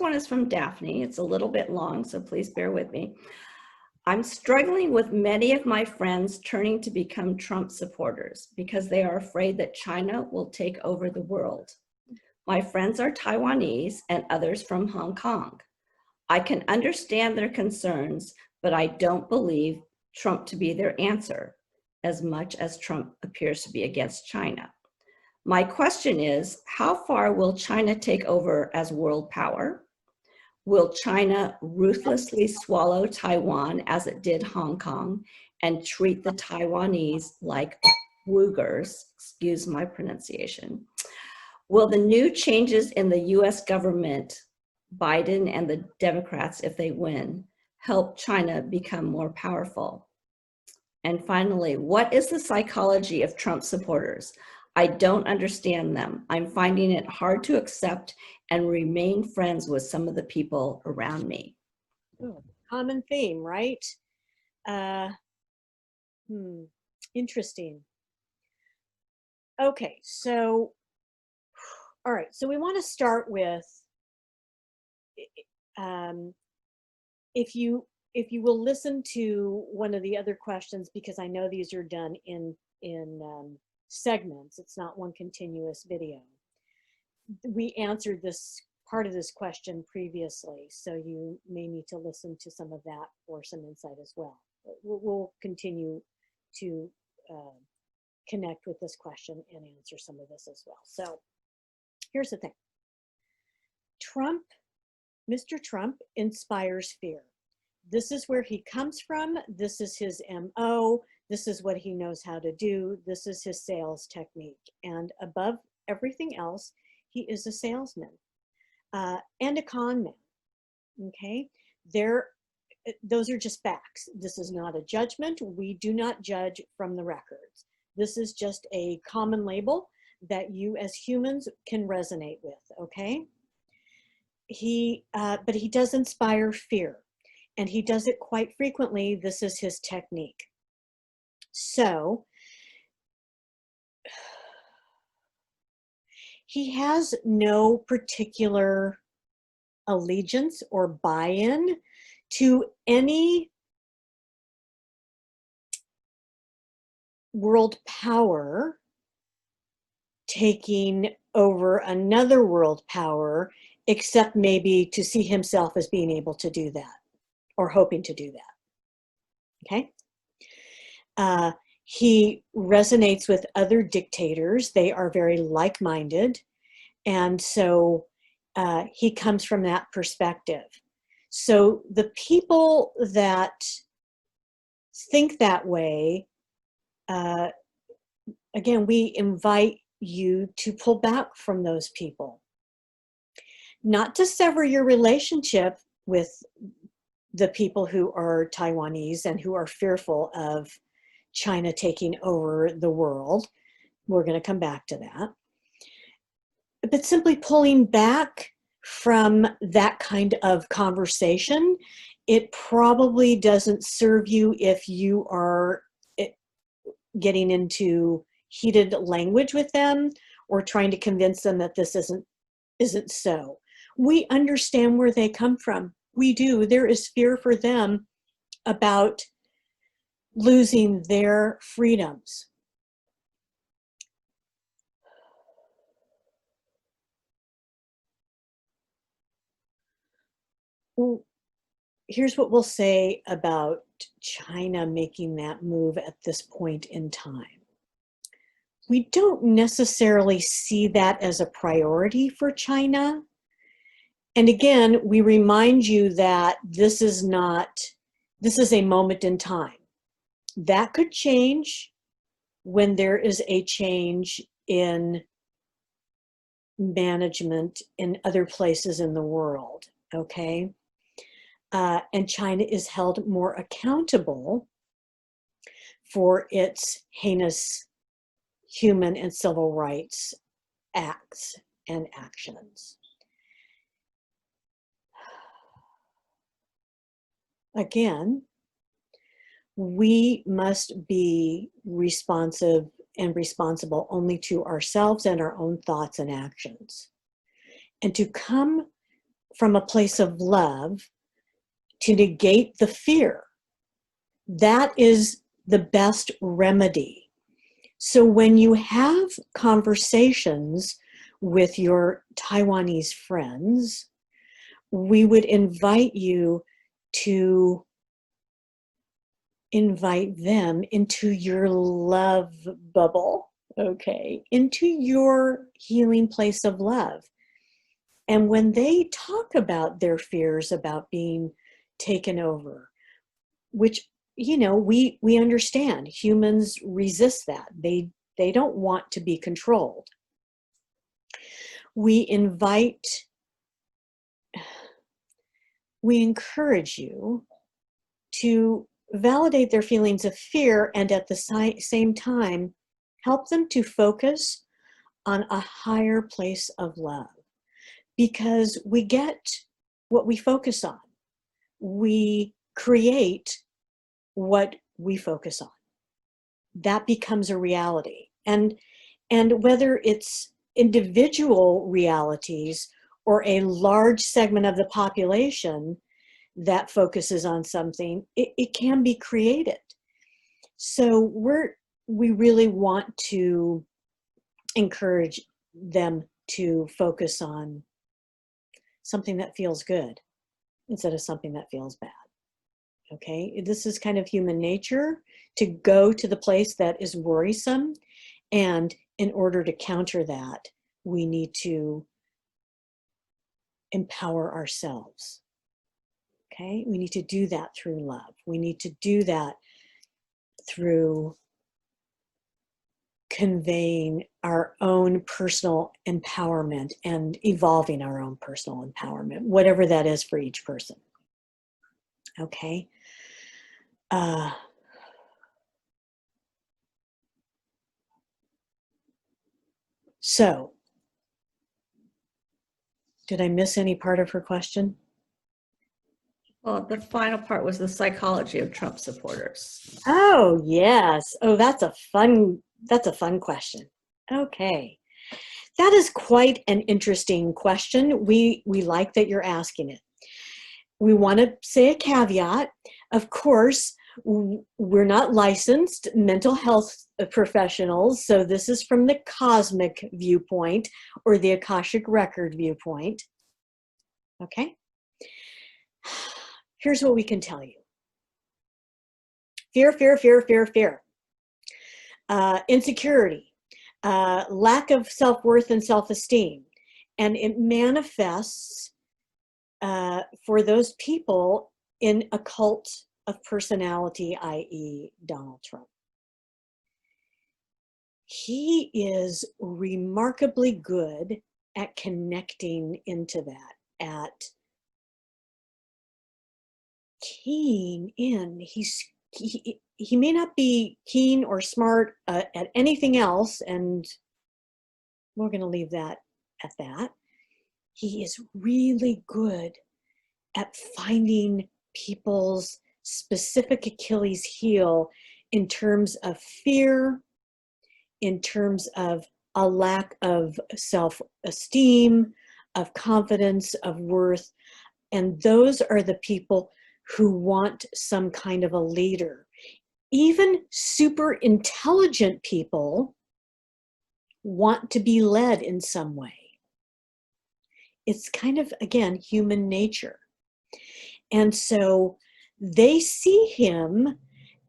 one is from Daphne. It's a little bit long, so please bear with me. I'm struggling with many of my friends turning to become Trump supporters because they are afraid that China will take over the world. My friends are Taiwanese and others from Hong Kong. I can understand their concerns, but I don't believe Trump to be their answer, as much as Trump appears to be against China. My question is, how far will China take over as world power? Will China ruthlessly swallow Taiwan as it did Hong Kong and treat the Taiwanese like Uyghurs? Excuse my pronunciation. Will the new changes in the US government, Biden and the Democrats, if they win, help China become more powerful? And finally, what is the psychology of Trump supporters? I don't understand them. I'm finding it hard to accept and remain friends with some of the people around me. Oh, common theme, right? Interesting. Okay, so, all right, so we want to start with, if you will listen to one of the other questions, because I know these are done in segments, it's not one continuous video. We answered this part of this question previously, so you may need to listen to some of that for some insight as well. But we'll continue to connect with this question and answer some of this as well. So here's the thing. Mr. Trump inspires fear. This is where he comes from. This is his MO. This is what he knows how to do. This is his sales technique. And above everything else, he is a salesman and a con man. Okay, those are just facts. This is not a judgment. We do not judge from the records. This is just a common label that you as humans can resonate with. Okay, but he does inspire fear, and he does it quite frequently. This is his technique. So he has no particular allegiance or buy-in to any world power taking over another world power, except maybe to see himself as being able to do that or hoping to do that. Okay. He resonates with other dictators. They are very like-minded. And so he comes from that perspective. So the people that think that way, again, we invite you to pull back from those people. Not to sever your relationship with the people who are Taiwanese and who are fearful of China taking over the world. We're going to come back to that. But simply pulling back from that kind of conversation, it probably doesn't serve you if you are getting into heated language with them or trying to convince them that this isn't so. We understand where they come from. We do. There is fear for them about losing their freedoms. Well, here's what we'll say about China making that move at this point in time. We don't necessarily see that as a priority for China. And again, we remind you that this is a moment in time. That could change when there is a change in management in other places in the world, okay? And China is held more accountable for its heinous human and civil rights acts and actions. Again, we must be responsive and responsible only to ourselves and our own thoughts and actions. And to come from a place of love to negate the fear. That is the best remedy. So when you have conversations with your Taiwanese friends, we would invite you to invite them into your love bubble, okay, into your healing place of love. And when they talk about their fears about being taken over, which, you know, we understand humans resist that. They don't want to be controlled. We encourage you to validate their feelings of fear and at the same time help them to focus on a higher place of love, because we get what we focus on. We create what we focus on. That becomes a reality. And whether it's individual realities or a large segment of the population that focuses on something, it can be created. So we really want to encourage them to focus on something that feels good instead of something that feels bad. Okay, this is kind of human nature to go to the place that is worrisome, and in order to counter that, we need to empower ourselves. Okay, we need to do that through love. We need to do that through conveying our own personal empowerment and evolving our own personal empowerment, whatever that is for each person. Okay. So, did I miss any part of her question? Well, the final part was the psychology of Trump supporters. Oh, yes. Oh, that's a fun question. Okay. That is quite an interesting question. We like that you're asking it. We want to say a caveat. Of course, we're not licensed mental health professionals, so this is from the cosmic viewpoint or the Akashic record viewpoint. Okay? Here's what we can tell you. Fear, fear, fear, fear, fear. Insecurity, lack of self-worth and self-esteem. And it manifests for those people in a cult of personality, i.e. Donald Trump. He is remarkably good at connecting into that, at keying in. He may not be keen or smart at anything else, and we're going to leave that at that. He is really good at finding people's specific Achilles heel in terms of fear, in terms of a lack of self-esteem, of confidence, of worth. And those are the people who want some kind of a leader. Even super intelligent people want to be led in some way. It's kind of, again, human nature. And so they see him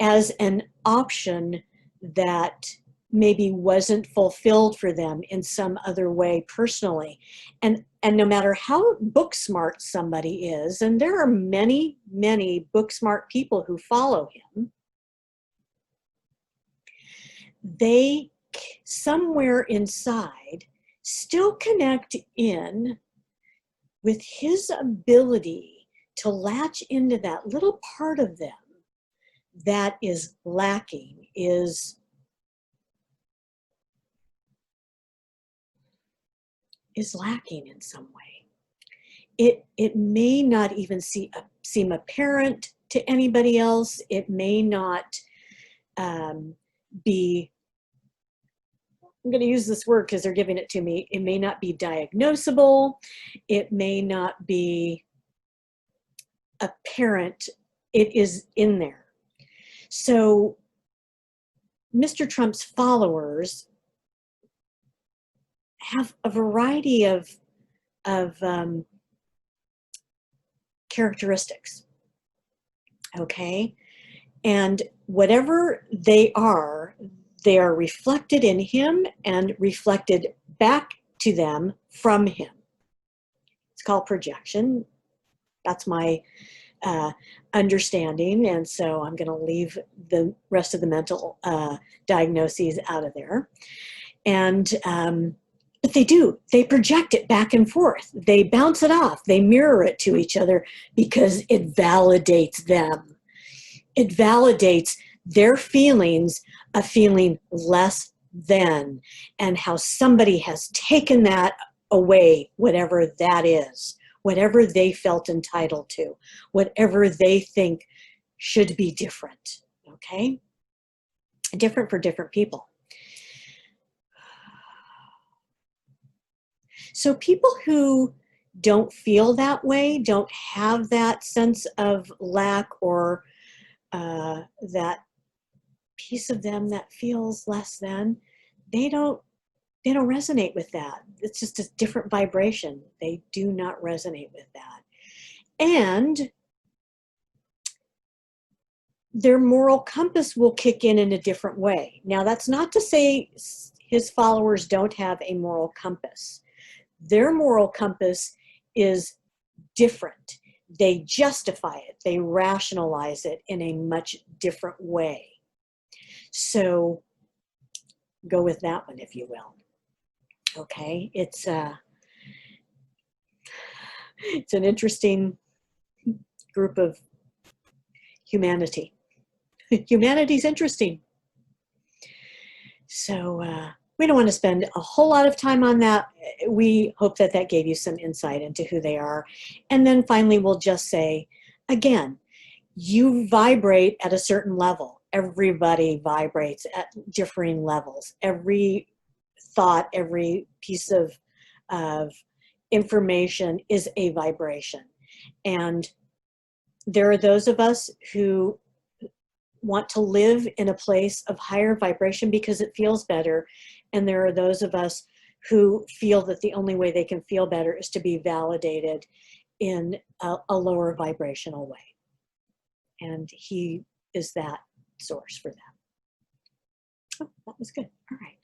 as an option that maybe wasn't fulfilled for them in some other way personally. And no matter how book smart somebody is, and there are many, many book smart people who follow him, they somewhere inside still connect in with his ability to latch into that little part of them that is lacking, is lacking in some way. It may not even seem apparent to anybody else. It may not be I'm going to use this word because they're giving it to me. It may not be diagnosable. It may not be apparent. It is in there. So Mr. Trump's followers have a variety of characteristics, okay? And whatever they are reflected in him and reflected back to them from him. It's called projection. That's my understanding, and so I'm going to leave the rest of the mental diagnoses out of there. And but they project it back and forth. They bounce it off. They mirror it to each other because it validates them. It validates their feelings of feeling less than, and how somebody has taken that away, whatever that is, whatever they felt entitled to, whatever they think should be different, okay? Different for different people. So people who don't feel that way, don't have that sense of lack or that piece of them that feels less than, they don't resonate with that. It's just a different vibration. They do not resonate with that. And their moral compass will kick in a different way. Now, that's not to say his followers don't have a moral compass. Their moral compass is different. They justify it. They rationalize it in a much different way. So go with that one, if you will. Okay, it's an interesting group of humanity. Humanity's interesting. So we don't want to spend a whole lot of time on that. We hope that that gave you some insight into who they are. And then finally, we'll just say, again, you vibrate at a certain level. Everybody vibrates at differing levels. Every thought, every piece of information is a vibration. And there are those of us who want to live in a place of higher vibration because it feels better. And there are those of us who feel that the only way they can feel better is to be validated in a lower vibrational way. And he is that source for that. Oh, that was good. All right.